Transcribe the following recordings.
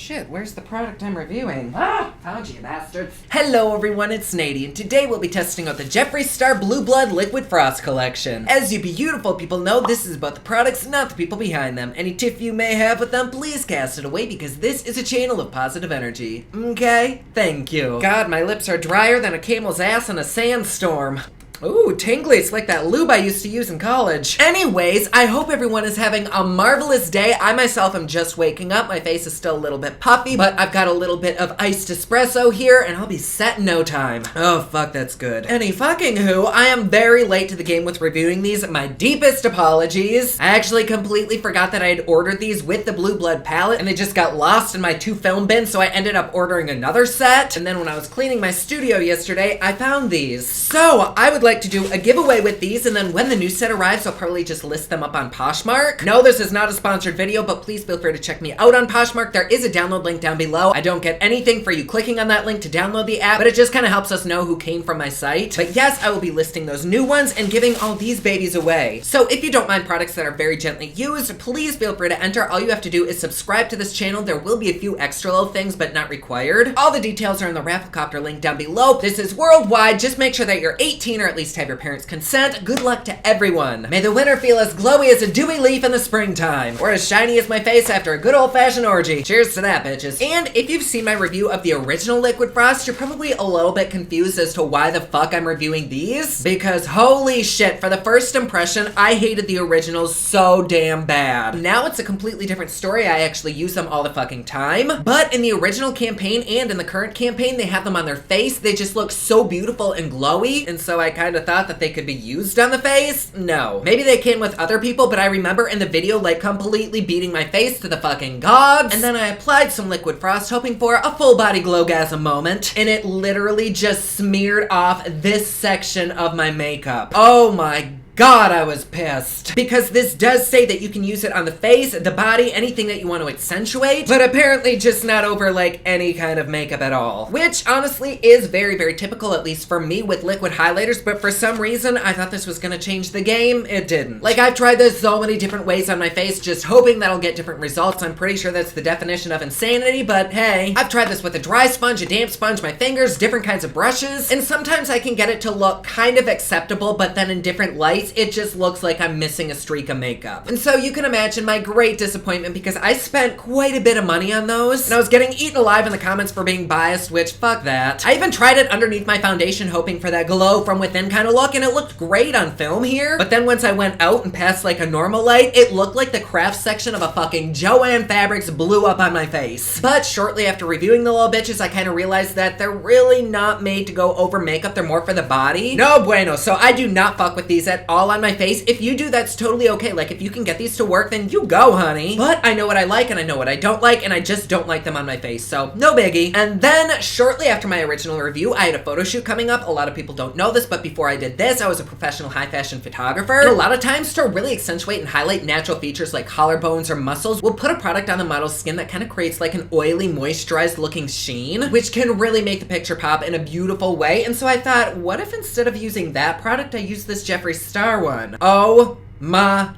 shit, where's the product I'm reviewing? Ah, found you bastards. Hello everyone, it's Nady, and today we'll be testing out the Jeffree Star Blue Blood Liquid Frost collection. As you beautiful people know, this is about the products, not the people behind them. Any tiff you may have with them, please cast it away because this is a channel of positive energy. Okay? Thank you. God, my lips are drier than a camel's ass in a sandstorm. Ooh, tingly, it's like that lube I used to use in college. Anyways, I hope everyone is having a marvelous day. I myself am just waking up. My face is still a little bit puffy, but I've got a little bit of iced espresso here, and I'll be set in no time. Oh, fuck, that's good. Any fucking who, I am very late to the game with reviewing these. My deepest apologies. I actually completely forgot that I had ordered these with the Blue Blood palette, and they just got lost in my 2 film bins, so I ended up ordering another set. And then when I was cleaning my studio yesterday, I found these. So, I would like to do a giveaway with these, and then when the new set arrives, I'll probably just list them up on Poshmark. No, this is not a sponsored video, but please feel free to check me out on Poshmark. There is a download link down below. I don't get anything for you clicking on that link to download the app, but it just kind of helps us know who came from my site. But yes, I will be listing those new ones and giving all these babies away. So if you don't mind products that are very gently used, please feel free to enter. All you have to do is subscribe to this channel. There will be a few extra little things, but not required. All the details are in the Rafflecopter link down below. This is worldwide. Just make sure that you're 18 or at least have your parents' consent. Good luck to everyone. May the winter feel as glowy as a dewy leaf in the springtime, or as shiny as my face after a good old-fashioned orgy. Cheers to that, bitches. And if you've seen my review of the original Liquid Frost, you're probably a little bit confused as to why the fuck I'm reviewing these. Because holy shit, for the first impression, I hated the originals so damn bad. Now it's a completely different story. I actually use them all the fucking time. But in the original campaign and in the current campaign, they have them on their face. They just look so beautiful and glowy, and so I kind of thought that they could be used on the face? No. Maybe they can with other people, but I remember in the video like completely beating my face to the fucking gods, and then I applied some Liquid Frost hoping for a full body glowgasm moment, and it literally just smeared off this section of my makeup. Oh my God, I was pissed. Because this does say that you can use it on the face, the body, anything that you want to accentuate, but apparently just not over like any kind of makeup at all. Which honestly is very, very typical, at least for me with liquid highlighters, but for some reason I thought this was gonna change the game. It didn't. Like, I've tried this so many different ways on my face, just hoping that I'll get different results. I'm pretty sure that's the definition of insanity, but hey, I've tried this with a dry sponge, a damp sponge, my fingers, different kinds of brushes, and sometimes I can get it to look kind of acceptable, but then in different lights, it just looks like I'm missing a streak of makeup. And so you can imagine my great disappointment because I spent quite a bit of money on those, and I was getting eaten alive in the comments for being biased, which fuck that. I even tried it underneath my foundation hoping for that glow from within kind of look, and it looked great on film here, but then once I went out and past like a normal light, it looked like the craft section of a fucking Joann Fabrics blew up on my face. But shortly after reviewing the little bitches, I kind of realized that they're really not made to go over makeup, they're more for the body. No bueno, so I do not fuck with these at all on my face. If you do, that's totally okay. Like, if you can get these to work, then you go, honey. But I know what I like and I know what I don't like, and I just don't like them on my face, so no biggie. And then shortly after my original review, I had a photo shoot coming up. A lot of people don't know this, but before I did this, I was a professional high fashion photographer. And a lot of times to really accentuate and highlight natural features like collarbones or muscles, we'll put a product on the model's skin that kind of creates like an oily, moisturized looking sheen, which can really make the picture pop in a beautiful way. And so I thought, what if instead of using that product, I use this Jeffree Star one? Oh my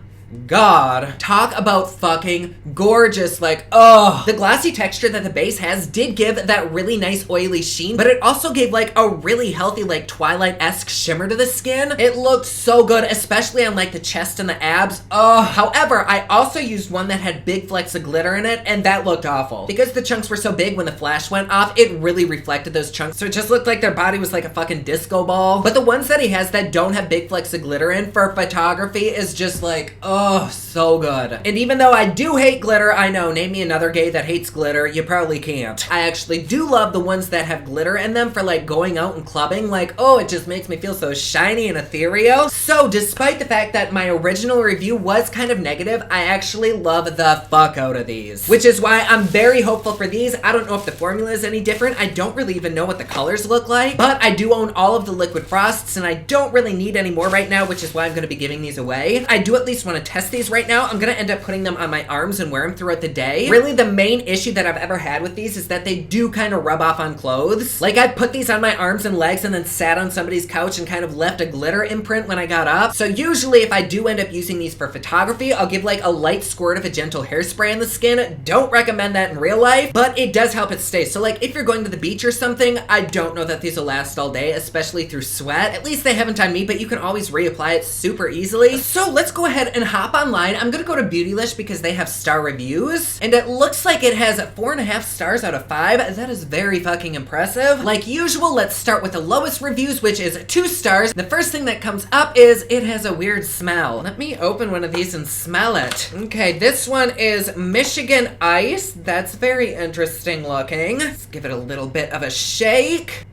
God. Talk about fucking gorgeous. Like, oh. The glossy texture that the base has did give that really nice oily sheen, but it also gave like a really healthy like Twilight-esque shimmer to the skin. It looked so good, especially on like the chest and the abs. Oh. However, I also used one that had big flecks of glitter in it, and that looked awful. Because the chunks were so big when the flash went off, it really reflected those chunks, so it just looked like their body was like a fucking disco ball. But the ones that he has that don't have big flecks of glitter in for photography is just like, oh, so good. And even though I do hate glitter, I know, name me another gay that hates glitter, you probably can't. I actually do love the ones that have glitter in them for like going out and clubbing. Like, oh, it just makes me feel so shiny and ethereal. So despite the fact that my original review was kind of negative, I actually love the fuck out of these. Which is why I'm very hopeful for these. I don't know if the formula is any different. I don't really even know what the colors look like, but I do own all of the Liquid Frosts, and I don't really need any more right now, which is why I'm going to be giving these away. I do at least want to test these right now. I'm gonna end up putting them on my arms and wear them throughout the day. Really, the main issue that I've ever had with these is that they do kind of rub off on clothes. Like, I put these on my arms and legs and then sat on somebody's couch and kind of left a glitter imprint when I got up. So usually if I do end up using these for photography, I'll give like a light squirt of a gentle hairspray on the skin. Don't recommend that in real life, but it does help it stay. So like if you're going to the beach or something, I don't know that these will last all day, especially through sweat. At least they haven't on me, but you can always reapply it super easily. So let's go ahead and hop online. I'm gonna go to Beautylish because they have star reviews, and it looks like it has 4.5 stars out of 5. That is very fucking impressive. Like usual, let's start with the lowest reviews, which is 2 stars. The first thing that comes up is it has a weird smell. Let me open one of these and smell it. Okay, this one is Michigan Ice. That's very interesting looking. Let's give it a little bit of a shake.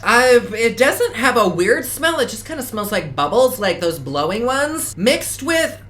It doesn't have a weird smell. It just kind of smells like bubbles, like those blowing ones. Mixed with,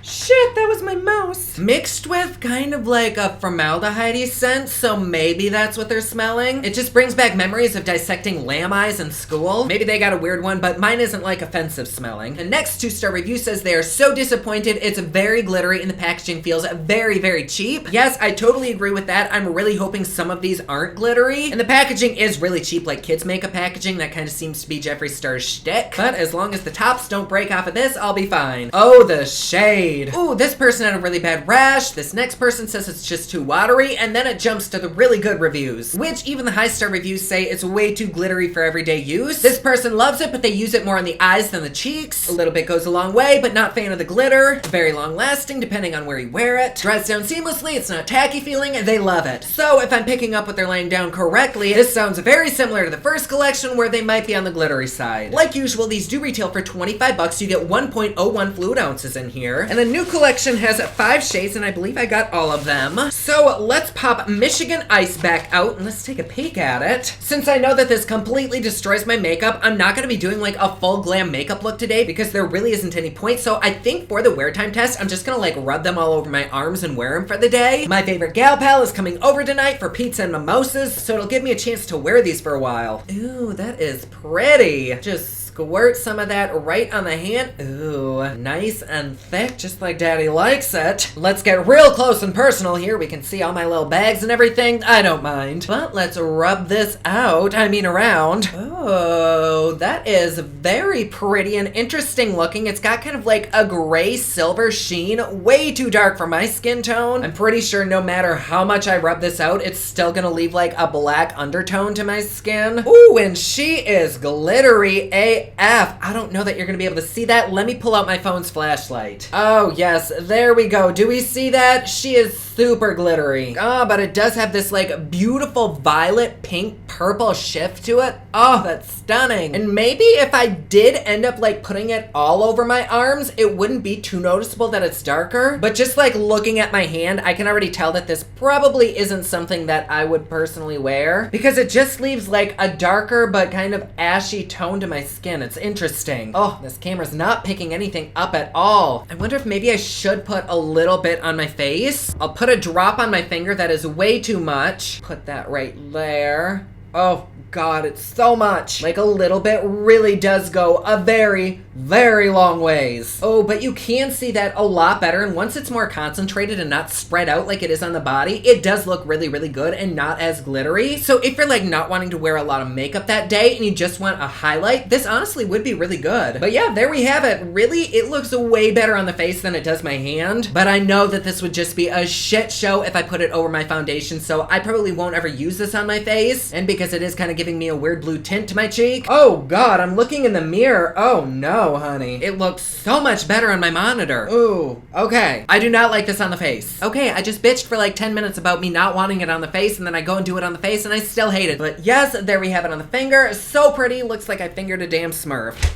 shit, that was my mouse. Mixed with kind of like a formaldehyde-y scent, so maybe that's what they're smelling. It just brings back memories of dissecting lamb eyes in school. Maybe they got a weird one, but mine isn't like offensive smelling. The next 2-star review says they are so disappointed. It's very glittery and the packaging feels very, very cheap. Yes, I totally agree with that. I'm really hoping some of these aren't glittery. And the packaging is really cheap, like kids makeup packaging. That kind of seems to be Jeffree Star's shtick. But as long as the tops don't break off of this, I'll be fine. Oh, the shade. Ooh, this person had a really bad rash. This next person says it's just too watery, and then it jumps to the really good reviews, which even the high-star reviews say it's way too glittery for everyday use. This person loves it, but they use it more on the eyes than the cheeks. A little bit goes a long way, but not fan of the glitter. Very long-lasting, depending on where you wear it. Dries down seamlessly, it's not tacky feeling, and they love it. So if I'm picking up what they're laying down correctly, this sounds very similar to the first collection where they might be on the glittery side. Like usual, these do retail for 25 bucks. You get 1.01 fluid ounces in here. And the new collection has 5 shades, and I believe I got all of them. So let's pop Michigan Ice back out, and let's take a peek at it. Since I know that this completely destroys my makeup, I'm not gonna be doing like a full glam makeup look today because there really isn't any point. So I think for the wear time test, I'm just gonna like rub them all over my arms and wear them for the day. My favorite gal pal is coming over tonight for pizza and mimosas, so it'll give me a chance to wear these for a while. Ooh, that is pretty. Just squirt some of that right on the hand. Ooh, nice and thick, just like daddy likes it. Let's get real close and personal here. We can see all my little bags and everything. I don't mind. But let's rub this out. I mean around. Oh, that is very pretty and interesting looking. It's got kind of like a gray silver sheen. Way too dark for my skin tone. I'm pretty sure no matter how much I rub this out, it's still gonna leave like a black undertone to my skin. Ooh, and she is glittery AF. I don't know that you're gonna be able to see that. Let me pull out my phone's flashlight. Oh yes, there we go. Do we see that? She is super glittery. Oh, but it does have this like beautiful violet, pink, purple shift to it. Oh, that's stunning. And maybe if I did end up like putting it all over my arms, it wouldn't be too noticeable that it's darker. But just like looking at my hand, I can already tell that this probably isn't something that I would personally wear because it just leaves like a darker but kind of ashy tone to my skin. It's interesting. Oh, this camera's not picking anything up at all. I wonder if maybe I should put a little bit on my face. I'll put a drop on my finger. That is way too much. Put that right there. Oh God, it's so much. Like a little bit really does go a very, very long ways. Oh, but you can see that a lot better. And once it's more concentrated and not spread out like it is on the body, it does look really, really good and not as glittery. So if you're like not wanting to wear a lot of makeup that day and you just want a highlight, this honestly would be really good. But yeah, there we have it. Really, it looks way better on the face than it does my hand. But I know that this would just be a shit show if I put it over my foundation. So I probably won't ever use this on my face. And because it is kind of giving me a weird blue tint to my cheek. Oh God, I'm looking in the mirror. Oh no, honey. It looks so much better on my monitor. Ooh, okay. I do not like this on the face. Okay, I just bitched for like 10 minutes about me not wanting it on the face, and then I go and do it on the face and I still hate it. But yes, there we have it on the finger. So pretty. Looks like I fingered a damn Smurf.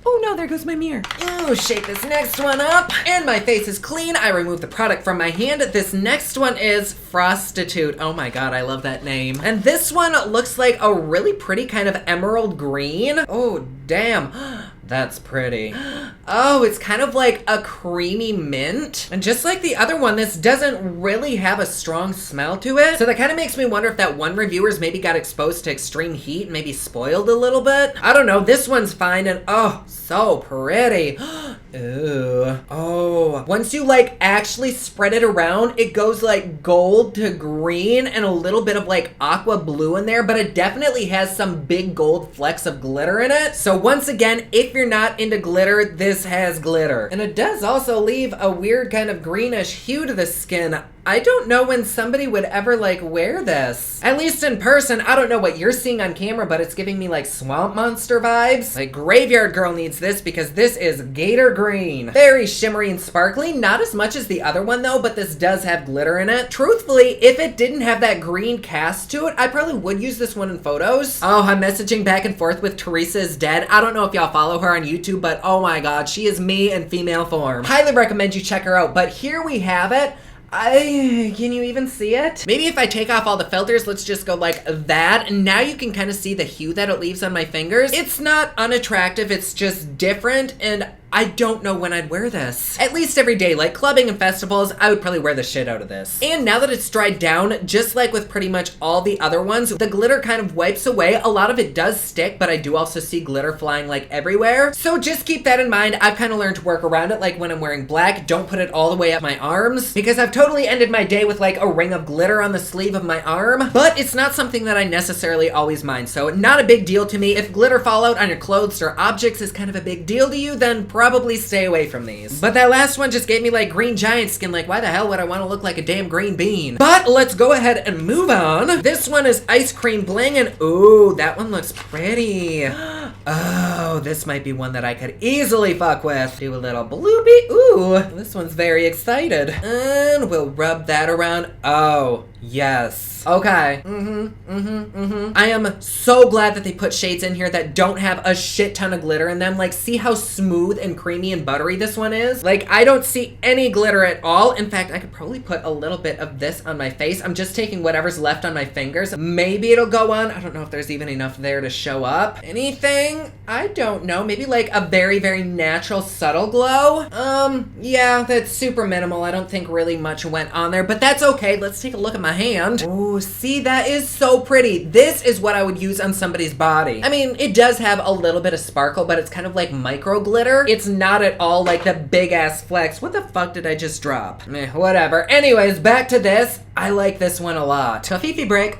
Oh no, there goes my mirror. Ooh, shake this next one up. And my face is clean. I removed the product from my hand. This next one is Prostitute. Oh my God, I love that name. And this one looks like a really pretty kind of emerald green. Oh, damn. That's pretty. Oh, it's kind of like a creamy mint. And just like the other one, this doesn't really have a strong smell to it. So that kind of makes me wonder if that one reviewer's maybe got exposed to extreme heat and maybe spoiled a little bit. I don't know, this one's fine and oh, so pretty. Ooh. Oh, once you like actually spread it around, it goes like gold to green and a little bit of like aqua blue in there, but it definitely has some big gold flecks of glitter in it. So once again, if you're not into glitter, this has glitter. And it does also leave a weird kind of greenish hue to the skin. I don't know when somebody would ever like wear this. At least in person. I don't know what you're seeing on camera, but it's giving me like Swamp Monster vibes. Like Graveyard Girl needs this because this is Gator Green. Very shimmery and sparkly. Not as much as the other one though, but this does have glitter in it. Truthfully, if it didn't have that green cast to it, I probably would use this one in photos. Oh, I'm messaging back and forth with Teresa is Dead. I don't know if y'all follow her on YouTube, but oh my god, she is me in female form. Highly recommend you check her out, but here we have it. Can you even see it? Maybe if I take off all the filters, let's just go like that. And now you can kind of see the hue that it leaves on my fingers. It's not unattractive, it's just different, and I don't know when I'd wear this. At least every day, like clubbing and festivals, I would probably wear the shit out of this. And now that it's dried down, just like with pretty much all the other ones, the glitter kind of wipes away. A lot of it does stick, but I do also see glitter flying like everywhere. So just keep that in mind. I've kind of learned to work around it, like when I'm wearing black, don't put it all the way up my arms, because I've totally ended my day with like a ring of glitter on the sleeve of my arm, but it's not something that I necessarily always mind. So not a big deal to me. If glitter fallout on your clothes or objects is kind of a big deal to you, then probably stay away from these. But that last one just gave me like green giant skin. Like, why the hell would I want to look like a damn green bean? But let's go ahead and move on. This one is Ice Cream Bling, and ooh, that one looks pretty. Oh, this might be one that I could easily fuck with. Do a little bloopy. Ooh, this one's very excited. And we'll rub that around. Oh, yes. Okay. I am so glad that they put shades in here that don't have a shit ton of glitter in them. Like, see how smooth and creamy and buttery this one is? Like, I don't see any glitter at all. In fact, I could probably put a little bit of this on my face. I'm just taking whatever's left on my fingers. Maybe it'll go on. I don't know if there's even enough there to show up. Anything? I don't know. Maybe like a very, very natural, subtle glow. Yeah, that's super minimal. I don't think really much went on there, but that's okay. Let's take a look at my hand. Ooh, see, that is so pretty. This is what I would use on somebody's body. I mean, it does have a little bit of sparkle, but it's kind of like micro glitter. It's not at all like the big ass flex. What the fuck did I just drop? Whatever. Anyways, back to this. I like this one a lot. Tofifi break.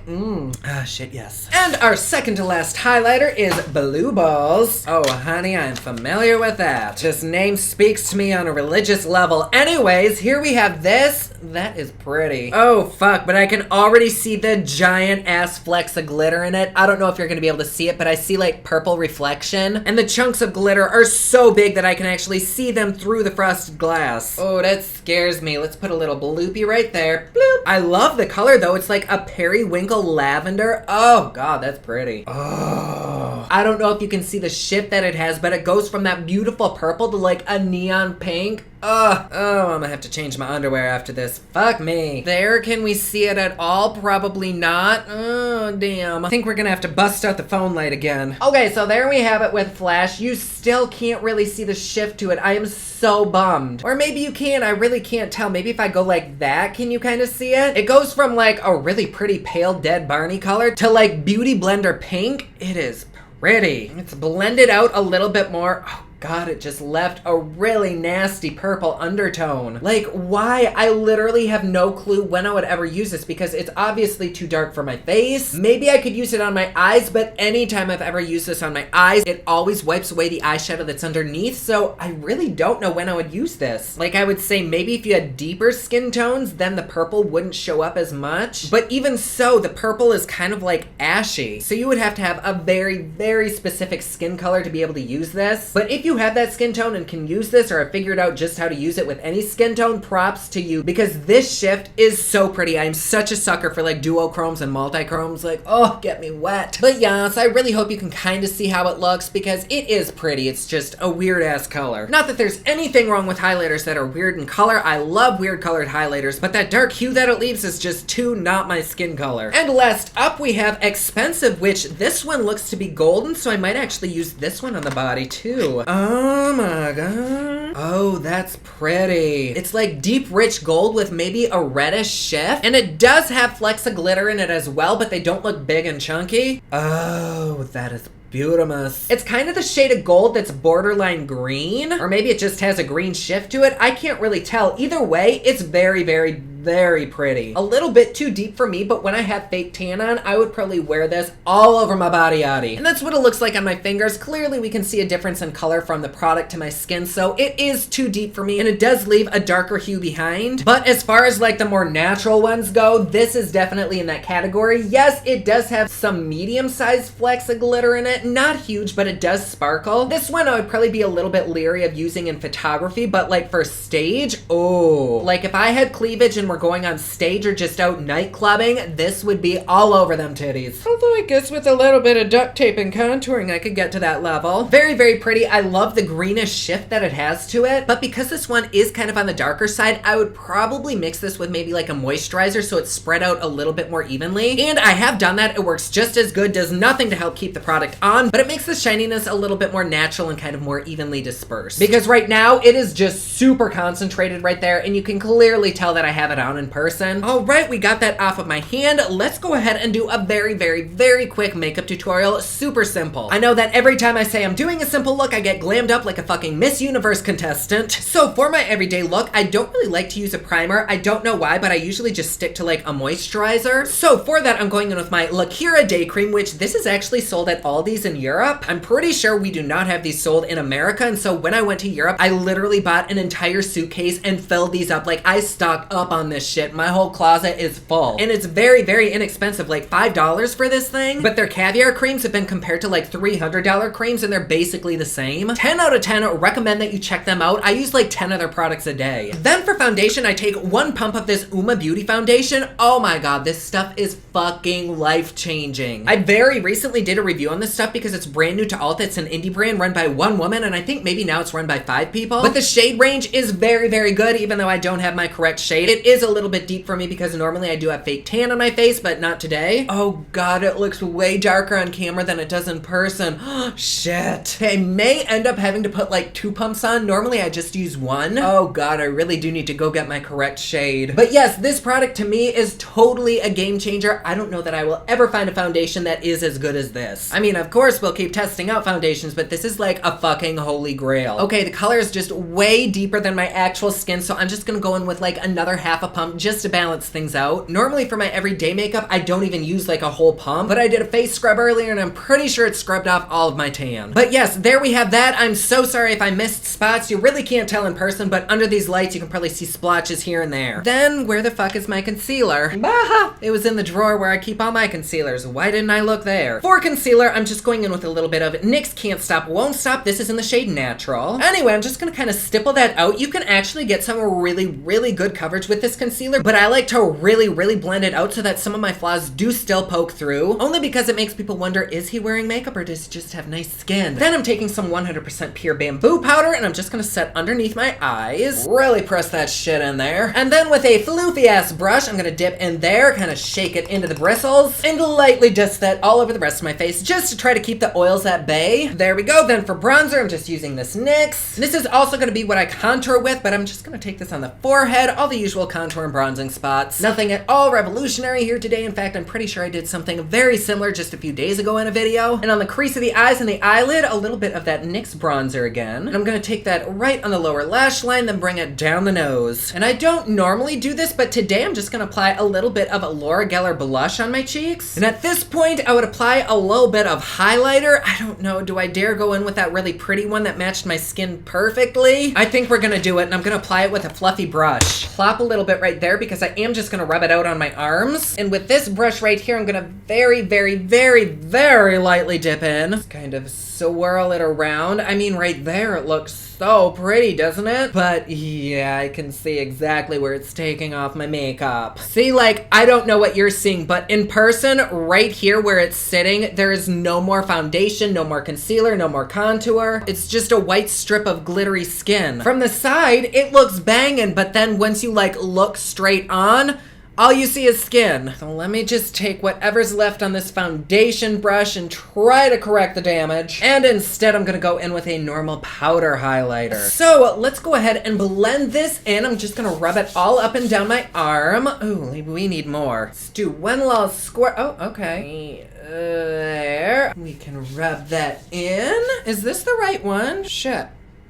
Ah, shit, yes. And our second to last highlighter is Blue Balls. Oh, honey, I'm familiar with that. This name speaks to me on a religious level. Anyways, here we have this. That is pretty. Oh, fuck, but I can already see the giant ass flecks of glitter in it. I don't know if you're gonna be able to see it, but I see like purple reflection, and the chunks of glitter are so big that I can actually see them through the frosted glass. Oh, that scares me. Let's put a little bloopy right there. Bloop. I love the color though. It's like a periwinkle lavender. Oh god, that's pretty. Oh, I don't know if you can see the shift that it has, but it goes from that beautiful purple to like a neon pink. Oh, I'm gonna have to change my underwear after this. Fuck me. There, can we see it at all? Probably not. Oh, damn. I think we're gonna have to bust out the phone light again. Okay, so there we have it with flash. You still can't really see the shift to it. I am so bummed. Or maybe you can, I really can't tell. Maybe if I go like that, can you kind of see it? It goes from like a really pretty pale dead Barney color to like Beauty Blender pink. It is pretty. It's blended out a little bit more. Oh, God, it just left a really nasty purple undertone. Like, why? I literally have no clue when I would ever use this because it's obviously too dark for my face. Maybe I could use it on my eyes, but anytime I've ever used this on my eyes, it always wipes away the eyeshadow that's underneath, so I really don't know when I would use this. Like, I would say maybe if you had deeper skin tones, then the purple wouldn't show up as much. But even so, the purple is kind of like ashy, so you would have to have a very, very specific skin color to be able to use this. But if you have that skin tone and can use this, or have figured out just how to use it with any skin tone, props to you, because this shift is so pretty. I'm such a sucker for like duochromes and multichromes. Like, oh, get me wet. But yes, I really hope you can kind of see how it looks because it is pretty. It's just a weird ass color. Not that there's anything wrong with highlighters that are weird in color. I love weird colored highlighters, but that dark hue that it leaves is just too not my skin color. And last up we have Expensive, which this one looks to be golden, so I might actually use this one on the body too. Oh my god. Oh, that's pretty. It's like deep rich gold with maybe a reddish shift, and it does have flecks of glitter in it as well, but they don't look big and chunky. Oh, that is Beautimus. It's kind of the shade of gold that's borderline green, or maybe it just has a green shift to it. I can't really tell. Either way, it's very, very, very pretty. A little bit too deep for me, but when I have fake tan on, I would probably wear this all over my body. And that's what it looks like on my fingers. Clearly, we can see a difference in color from the product to my skin, so it is too deep for me, and it does leave a darker hue behind. But as far as like the more natural ones go, this is definitely in that category. Yes, it does have some medium-sized flecks of glitter in it. Not huge, but it does sparkle. This one I would probably be a little bit leery of using in photography, but like for stage, oh. Like if I had cleavage and we're going on stage or just out night clubbing, this would be all over them titties. Although I guess with a little bit of duct tape and contouring, I could get to that level. Very, very pretty. I love the greenish shift that it has to it, but because this one is kind of on the darker side, I would probably mix this with maybe like a moisturizer so it's spread out a little bit more evenly. And I have done that. It works just as good, does nothing to help keep the product on, but it makes the shininess a little bit more natural and kind of more evenly dispersed. Because right now, it is just super concentrated right there, and you can clearly tell that I have it on in person. All right, we got that off of my hand. Let's go ahead and do a very, very, very quick makeup tutorial. Super simple. I know that every time I say I'm doing a simple look, I get glammed up like a fucking Miss Universe contestant. So for my everyday look, I don't really like to use a primer. I don't know why, but I usually just stick to like a moisturizer. So for that, I'm going in with my Lakira Day Cream, which this is actually sold at Aldi's in Europe. I'm pretty sure we do not have these sold in America, and so when I went to Europe, I literally bought an entire suitcase and filled these up. Like, I stocked up on this shit. My whole closet is full. And it's very, very inexpensive, like $5 for this thing. But their caviar creams have been compared to like $300 creams, and they're basically the same. 10 out of 10, recommend that you check them out. I use like 10 of their products a day. Then for foundation, I take 1 pump of this Uma Beauty foundation. Oh my god, this stuff is fucking life-changing. I very recently did a review on this stuff because it's brand new to Ulta. It's an indie brand run by 1 woman, and I think maybe now it's run by 5 people. But the shade range is very, very good, even though I don't have my correct shade. It is a little bit deep for me because normally I do have fake tan on my face, but not today. Oh god, it looks way darker on camera than it does in person. Shit. I may end up having to put like 2 pumps on. Normally I just use 1. Oh god, I really do need to go get my correct shade. But yes, this product to me is totally a game changer. I don't know that I will ever find a foundation that is as good as this. I mean, of course we'll keep testing out foundations, but this is like a fucking holy grail. Okay, the color is just way deeper than my actual skin, so I'm just gonna go in with like another half a pump just to balance things out. Normally for my everyday makeup, I don't even use like a whole pump, but I did a face scrub earlier and I'm pretty sure it scrubbed off all of my tan. But yes, there we have that. I'm so sorry if I missed spots. You really can't tell in person, but under these lights you can probably see splotches here and there. Then where the fuck is my concealer? Bah! It was in the drawer where I keep all my concealers. Why didn't I look there? For concealer, I'm just going in with a little bit of NYX Can't Stop Won't Stop. This is in the shade Natural. Anyway, I'm just gonna kind of stipple that out. You can actually get some really, really good coverage with this concealer, but I like to really, really blend it out so that some of my flaws do still poke through, only because it makes people wonder, is he wearing makeup or does he just have nice skin? Then I'm taking some 100% pure bamboo powder and I'm just gonna set underneath my eyes. Really press that shit in there. And then with a floofy ass brush, I'm gonna dip in there, kind of shake it into the bristles, and lightly dust that all over the rest of my face just to try to keep the oils at bay. There we go. Then for bronzer, I'm just using this NYX. This is also gonna be what I contour with, but I'm just gonna take this on the forehead, all the usual contour and bronzing spots. Nothing at all revolutionary here today. In fact, I'm pretty sure I did something very similar just a few days ago in a video. And on the crease of the eyes and the eyelid, a little bit of that NYX bronzer again. And I'm gonna take that right on the lower lash line, then bring it down the nose. And I don't normally do this, but today I'm just gonna apply a little bit of a Laura Geller blush on my cheeks. And at this point, I would apply a little bit of highlighter. I don't know, do I dare go in with that really pretty one that matched my skin perfectly? I think we're gonna do it, and I'm gonna apply it with a fluffy brush. Plop a little bit right there because I am just gonna rub it out on my arms. And with this brush right here, I'm gonna very, very, very, very lightly dip in. Just kind of swirl it around. I mean, right there, it looks so pretty, doesn't it? But yeah, I can see exactly where it's taking off my makeup. See, like, I don't know what you're seeing, but in person, right here where it's sitting, there is no more foundation, no more concealer, no more contour. It's just a white strip of glittery skin. From the side, it looks banging, but then once you like look straight on, all you see is skin. So let me just take whatever's left on this foundation brush and try to correct the damage. And instead, I'm gonna go in with a normal powder highlighter. So let's go ahead and blend this in. I'm just gonna rub it all up and down my arm. Ooh, we need more. Let's do one little squirt. Oh, okay. There. We can rub that in. Is this the right one? Shit.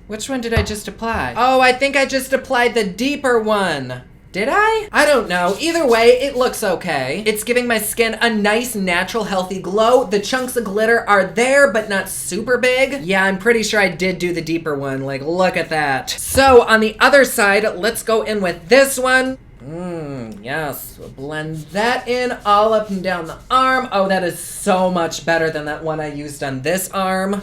Which one did I just apply? Oh, I think I just applied the deeper one. Did I? I don't know. Either way, it looks okay. It's giving my skin a nice, natural, healthy glow. The chunks of glitter are there, but not super big. Yeah, I'm pretty sure I did do the deeper one. Like, look at that. So, on the other side, let's go in with this one. Yes, we'll blend that in all up and down the arm. Oh, that is so much better than that one I used on this arm.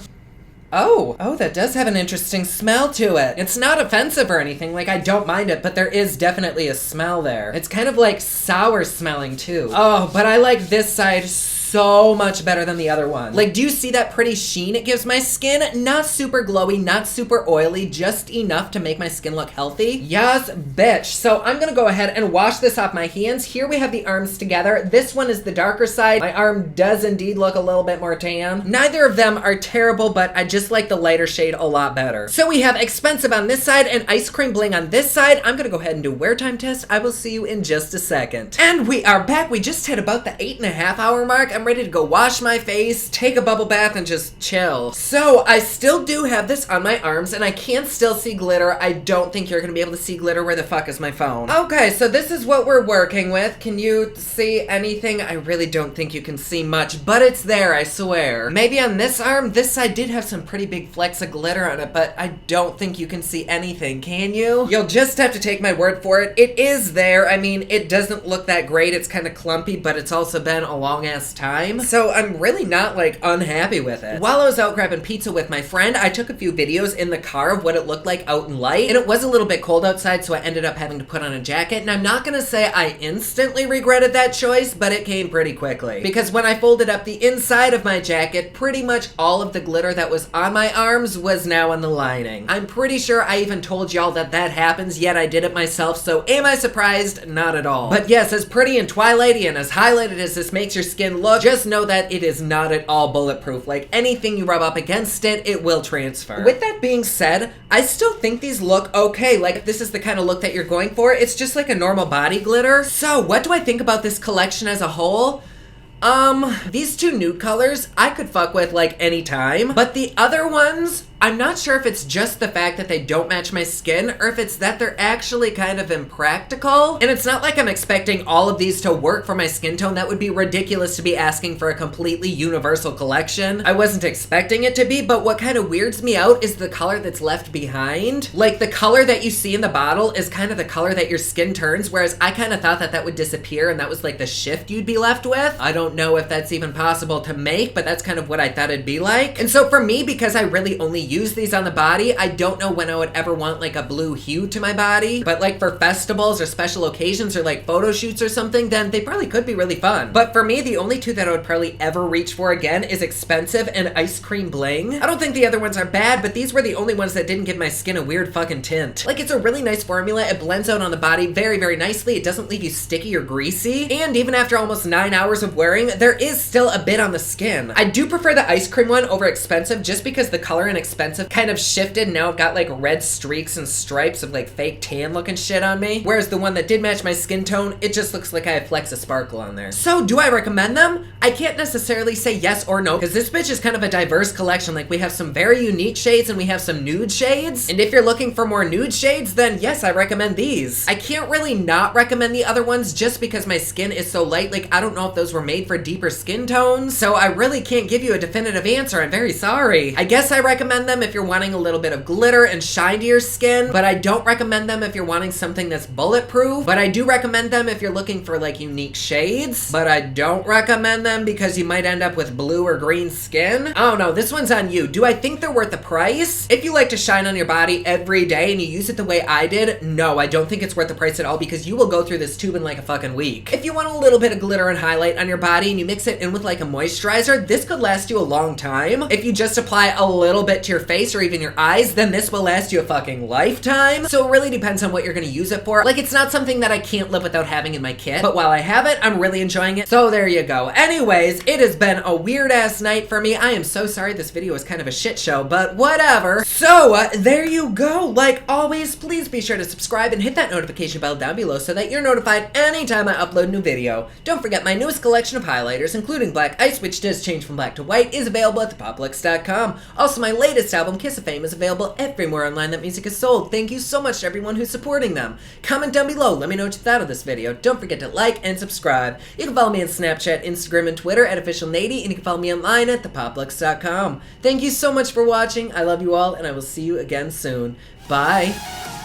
Oh, that does have an interesting smell to it. It's not offensive or anything, like I don't mind it, but there is definitely a smell there. It's kind of like sour smelling too. Oh, but I like this side so much better than the other one. Like, do you see that pretty sheen it gives my skin? Not super glowy, not super oily, just enough to make my skin look healthy. Yes, bitch. So I'm gonna go ahead and wash this off my hands. Here we have the arms together. This one is the darker side. My arm does indeed look a little bit more tan. Neither of them are terrible, but I just like the lighter shade a lot better. So we have expensive on this side and ice cream bling on this side. I'm gonna go ahead and do wear time test. I will see you in just a second. And we are back. We just hit about the 8.5 hour mark. I'm ready to go wash my face, take a bubble bath, and just chill. So I still do have this on my arms, and I can still see glitter. I don't think you're gonna be able to see glitter. Where the fuck is my phone? Okay, so this is what we're working with. Can you see anything? I really don't think you can see much, but it's there, I swear. Maybe on this arm, this side did have some pretty big flecks of glitter on it, but I don't think you can see anything, can you? You'll just have to take my word for it. It is there. I mean, it doesn't look that great. It's kind of clumpy, but it's also been a long ass time. So I'm really not like unhappy with it. While I was out grabbing pizza with my friend, I took a few videos in the car of what it looked like out in light, and it was a little bit cold outside, so I ended up having to put on a jacket. And I'm not gonna say I instantly regretted that choice, but it came pretty quickly. Because when I folded up the inside of my jacket, pretty much all of the glitter that was on my arms was now on the lining. I'm pretty sure I even told y'all that that happens, yet I did it myself, so am I surprised? Not at all. But yes, as pretty and twilighty and as highlighted as this makes your skin look, just know that it is not at all bulletproof. Like, anything you rub up against it, it will transfer. With that being said, I still think these look okay. Like, if this is the kind of look that you're going for, it's just like a normal body glitter. So, what do I think about this collection as a whole? These two nude colors, I could fuck with like any time, but the other ones, I'm not sure if it's just the fact that they don't match my skin or if it's that they're actually kind of impractical. And it's not like I'm expecting all of these to work for my skin tone. That would be ridiculous to be asking for a completely universal collection. I wasn't expecting it to be, but what kind of weirds me out is the color that's left behind. Like, the color that you see in the bottle is kind of the color that your skin turns, whereas I kind of thought that that would disappear and that was like the shift you'd be left with. I don't know if that's even possible to make, but that's kind of what I thought it'd be like. And so for me, because I really only use these on the body, I don't know when I would ever want like a blue hue to my body, but like for festivals or special occasions or like photo shoots or something, then they probably could be really fun. But for me, the only two that I would probably ever reach for again is Expensive and Ice Cream Bling. I don't think the other ones are bad, but these were the only ones that didn't give my skin a weird fucking tint. Like, it's a really nice formula. It blends out on the body very, very nicely. It doesn't leave you sticky or greasy. And even after almost 9 hours of wearing, there is still a bit on the skin. I do prefer the Ice Cream one over Expensive just because the color in Expensive kind of shifted. Now I've got like red streaks and stripes of like fake tan looking shit on me. Whereas the one that did match my skin tone, it just looks like I have flecks of sparkle on there. So do I recommend them? I can't necessarily say yes or no because this bitch is kind of a diverse collection. Like, we have some very unique shades and we have some nude shades. And if you're looking for more nude shades, then yes, I recommend these. I can't really not recommend the other ones just because my skin is so light. Like, I don't know if those were made for deeper skin tones. So I really can't give you a definitive answer. I'm very sorry. I guess I recommend them if you're wanting a little bit of glitter and shine to your skin, but I don't recommend them if you're wanting something that's bulletproof. But I do recommend them if you're looking for like unique shades, but I don't recommend them because you might end up with blue or green skin. I don't know, this one's on you. Do I think they're worth the price? If you like to shine on your body every day and you use it the way I did, no, I don't think it's worth the price at all because you will go through this tube in like a fucking week. If you want a little bit of glitter and highlight on your body and you mix it in with like a moisturizer, this could last you a long time. If you just apply a little bit to your your face or even your eyes, then this will last you a fucking lifetime. So it really depends on what you're gonna use it for. Like, it's not something that I can't live without having in my kit, but while I have it, I'm really enjoying it. So there you go. Anyways, it has been a weird ass night for me. I am so sorry this video was kind of a shit show, but whatever. So there you go. Like always, please be sure to subscribe and hit that notification bell down below so that you're notified anytime I upload a new video. Don't forget my newest collection of highlighters, including Black Ice, which does change from black to white, is available at thepoplex.com. Also, my latest album, Kiss of Fame, is available everywhere online that music is sold. Thank you so much to everyone who's supporting them. Comment down below, let me know what you thought of this video. Don't forget to like and subscribe. You can follow me on Snapchat, Instagram, and Twitter at officialnady, and you can follow me online at thepoplex.com. Thank you so much for watching. I love you all, and I will see you again soon. Bye.